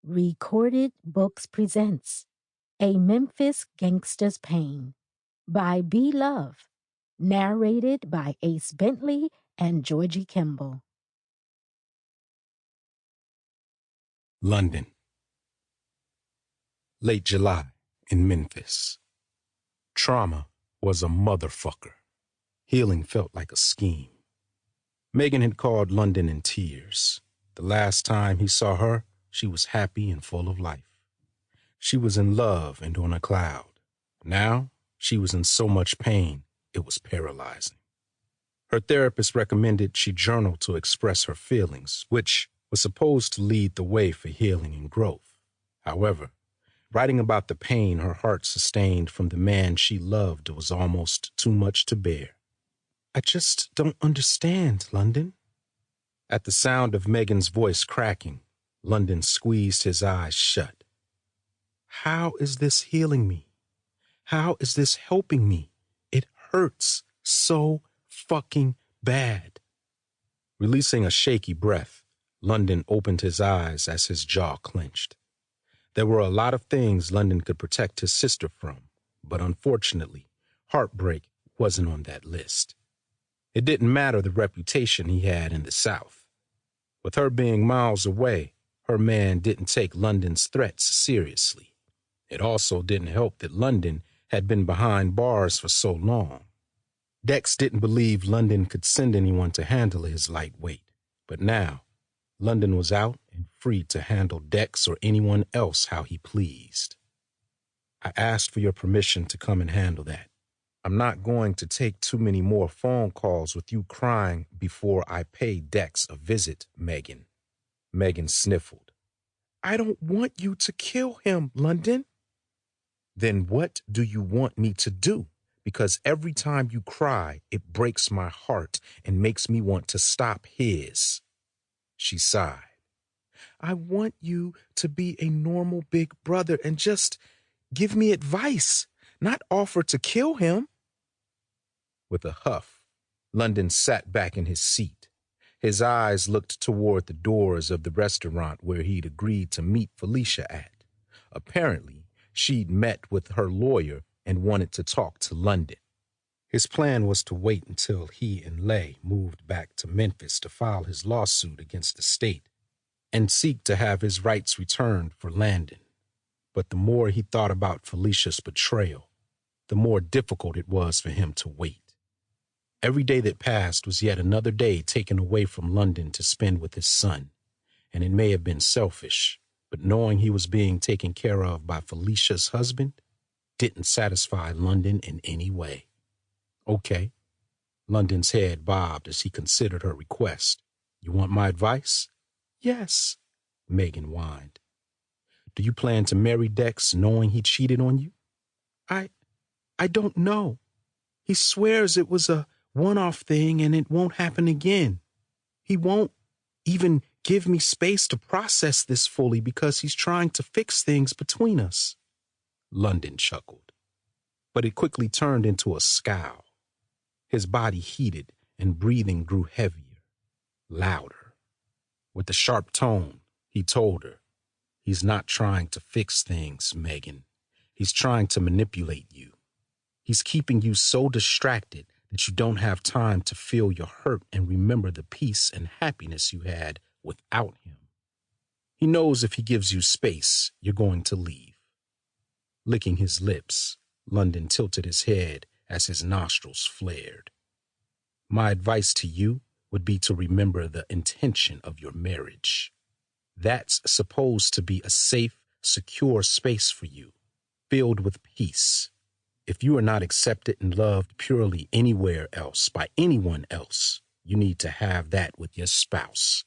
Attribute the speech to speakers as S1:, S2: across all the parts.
S1: Recorded Books presents A Memphis Gangsta's Pain by B. Love, narrated by Ace Bentley and Georgie Kimble.
S2: London. Late July in Memphis. Trauma was a motherfucker. Healing felt like a scheme. Megan had called London in tears. The last time he saw her, she was happy and full of life. She was in love and on a cloud. Now, she was in so much pain, it was paralyzing. Her therapist recommended she journal to express her feelings, which was supposed to lead the way for healing and growth. However, writing about the pain her heart sustained from the man she loved was almost too much to bear. I just don't understand, London. At the sound of Megan's voice cracking, London squeezed his eyes shut. How is this healing me? How is this helping me? It hurts so fucking bad. Releasing a shaky breath, London opened his eyes as his jaw clenched. There were a lot of things London could protect his sister from, but unfortunately, heartbreak wasn't on that list. It didn't matter the reputation he had in the South. With her being miles away, her man didn't take London's threats seriously. It also didn't help that London had been behind bars for so long. Dex didn't believe London could send anyone to handle his light weight, but now, London was out and free to handle Dex or anyone else how he pleased. I asked for your permission to come and handle that. I'm not going to take too many more phone calls with you crying before I pay Dex a visit, Megan. Megan sniffled. I don't want you to kill him, London. Then what do you want me to do? Because every time you cry, it breaks my heart and makes me want to stop his. She sighed. I want you to be a normal big brother and just give me advice, not offer to kill him. With a huff, London sat back in his seat. His eyes looked toward the doors of the restaurant where he'd agreed to meet Felicia at. Apparently, she'd met with her lawyer and wanted to talk to London. His plan was to wait until he and Lay moved back to Memphis to file his lawsuit against the state and seek to have his rights returned for Landon. But the more he thought about Felicia's betrayal, the more difficult it was for him to wait. Every day that passed was yet another day taken away from London to spend with his son, and it may have been selfish, but knowing he was being taken care of by Felicia's husband didn't satisfy London in any way. Okay. London's head bobbed as he considered her request. You want my advice? Yes, Megan whined. Do you plan to marry Dex knowing he cheated on you? I don't know. He swears it was a one-off thing and it won't happen again. He won't even give me space to process this fully because he's trying to fix things between us. London chuckled, but it quickly turned into a scowl. His body heated and breathing grew heavier, louder. With a sharp tone, he told her, he's not trying to fix things, Megan. He's trying to manipulate you. He's keeping you so distracted that you don't have time to feel your hurt and remember the peace and happiness you had without him. He knows if he gives you space, you're going to leave. Licking his lips, London tilted his head as his nostrils flared. My advice to you would be to remember the intention of your marriage. That's supposed to be a safe, secure space for you, filled with peace. If you are not accepted and loved purely anywhere else by anyone else, you need to have that with your spouse.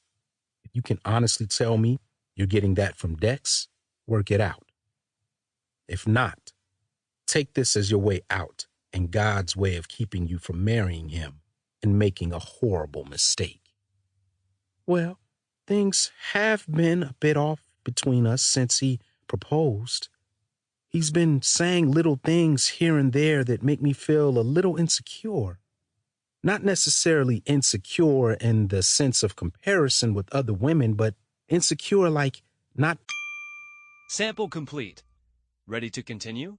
S2: If you can honestly tell me you're getting that from Dex, work it out. If not, take this as your way out and God's way of keeping you from marrying him and making a horrible mistake. Well, things have been a bit off between us since he proposed. He's been saying little things here and there that make me feel a little insecure. Not necessarily insecure in the sense of comparison with other women, but insecure like not
S3: Sample complete. Ready to continue?